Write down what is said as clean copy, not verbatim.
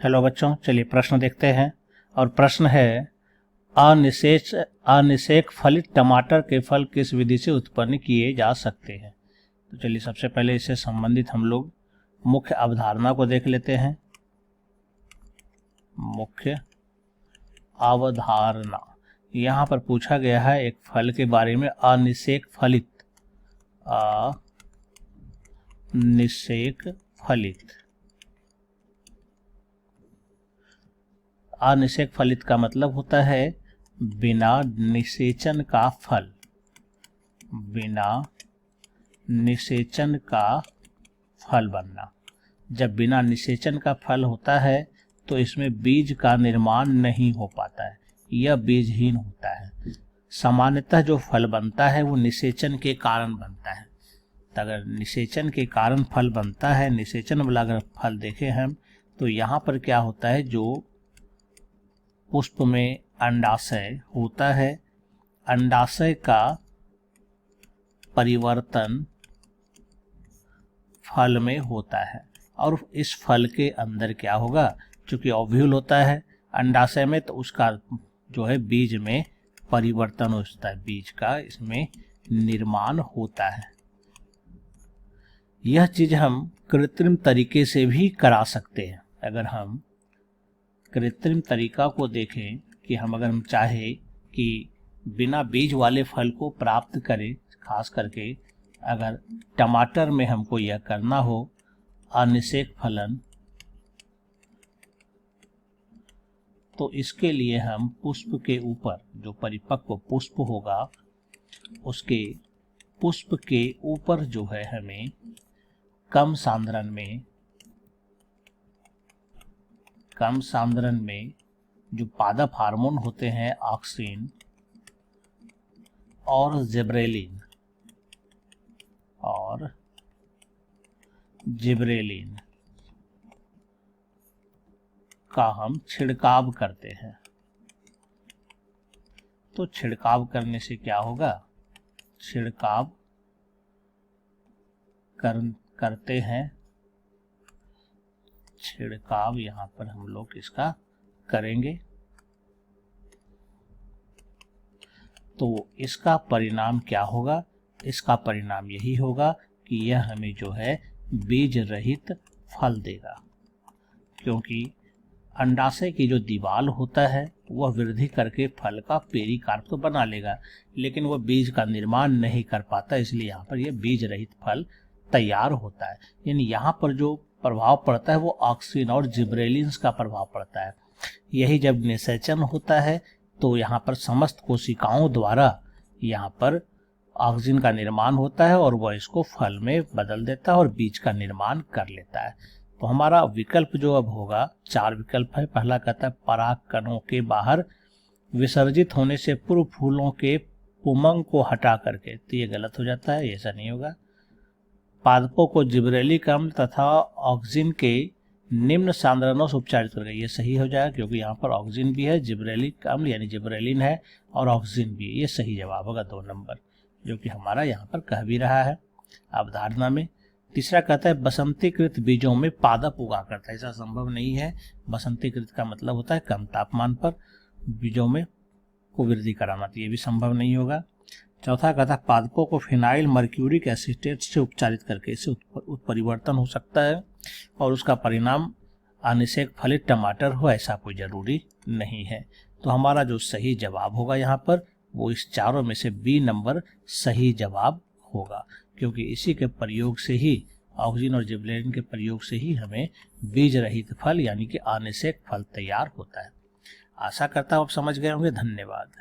Hello बच्चों, चलिए प्रश्न देखते हैं। और प्रश्न है अनिषेक फलित टमाटर के फल किस विधि से उत्पन्न किए जा सकते हैं। तो चलिए सबसे पहले इससे संबंधित हम लोग मुख्य अवधारणा को देख लेते हैं। मुख्य अवधारणा, यहाँ पर पूछा गया है एक फल के बारे में, अनिषेक फलित। अनिषेक फलित का मतलब होता है बिना निषेचन का फल। बिना निषेचन का फल बनना। जब बिना निषेचन का फल होता है तो इसमें बीज का निर्माण नहीं हो पाता है, यह बीजहीन होता है। सामान्यतः जो फल बनता है वो निषेचन के कारण बनता है। तो अगर निषेचन के कारण फल बनता है, निषेचन वाला अगर फल देखें हम, तो यहाँ पर क्या होता है, जो पुष्प में अंडाशय होता है, अंडाशय का परिवर्तन फल में होता है। और इस फल के अंदर क्या होगा, चूंकि ओव्यूल होता है अंडाशय में, तो उसका जो है बीज में परिवर्तन होता है, बीज का इसमें निर्माण होता है। यह चीज हम कृत्रिम तरीके से भी करा सकते हैं। अगर हम कृत्रिम तरीका को देखें कि अगर हम चाहे कि बिना बीज वाले फल को प्राप्त करें, खास करके अगर टमाटर में हमको यह करना हो अनिषेक फलन, तो इसके लिए हम पुष्प के ऊपर जो परिपक्व पुष्प होगा, उसके पुष्प के ऊपर जो है हमें कम सांद्रण में जो पादप हार्मोन होते हैं, ऑक्सिन और जिब्रेलिन का हम छिड़काव करते हैं। तो छिड़काव करने से क्या होगा, छिड़काव करते हैं, छिड़काव यहाँ पर हम लोग इसका करेंगे, तो इसका परिणाम क्या होगा, इसका परिणाम यही होगा कि यह हमें जो है बीज रहित फल देगा। क्योंकि अंडाशय की जो दीवार होता है वह वृद्धि करके फल का पेरिकार्प तो बना लेगा, लेकिन वह बीज का निर्माण नहीं कर पाता, इसलिए यहाँ पर यह बीज रहित फल तैयार होता है। यानी यहाँ पर जो प्रभाव पड़ता है वो ऑक्सिन और जिब्रेलिन्स का प्रभाव पड़ता है। यही जब निषेचन होता है तो यहाँ पर समस्त कोशिकाओं द्वारा यहाँ पर ऑक्सिन का निर्माण होता है और वह इसको फल में बदल देता है और बीज का निर्माण कर लेता है। तो हमारा विकल्प जो अब होगा, 4 विकल्प है। पहला कहता है पराग कणों के बाहर विसर्जित होने से पूर्व फूलों के पुमंग को हटा करके, तो ये गलत हो जाता है, ऐसा नहीं होगा। पादपों को जिब्रेलिक अम्ल तथा ऑक्सिन के निम्न सांद्रणों से उपचारित करके, ये सही हो जाएगा, क्योंकि यहाँ पर ऑक्सिन भी है, जिब्रेलिक अम्ल यानी जिब्रेलिन है और ऑक्सिन भी है। ये सही जवाब होगा 2 नंबर, जो कि हमारा यहाँ पर कह भी रहा है अवधारणा में। तीसरा कहता है बसंतीकृत बीजों में पादप उगा करता है, ऐसा संभव नहीं है। बसंतीकृत का मतलब होता है कम तापमान पर बीजों में को वृद्धि कराना, तो ये भी संभव नहीं होगा। चौथा कहता है पादपों को फिनाइल मर्क्यूरिक एसिटेट से उपचारित करके इससे उत्परिवर्तन हो सकता है और उसका परिणाम अनिषेक फलित टमाटर हो, ऐसा कोई जरूरी नहीं है। तो हमारा जो सही जवाब होगा यहाँ पर वो इस चारों में से बी नंबर सही जवाब होगा, क्योंकि इसी के प्रयोग से ही, ऑक्सिन और जिब्रेलिन के प्रयोग से ही हमें बीज रहित फल यानी कि अनिषेक फल तैयार होता है। आशा करता हूँ आप समझ गए होंगे। धन्यवाद।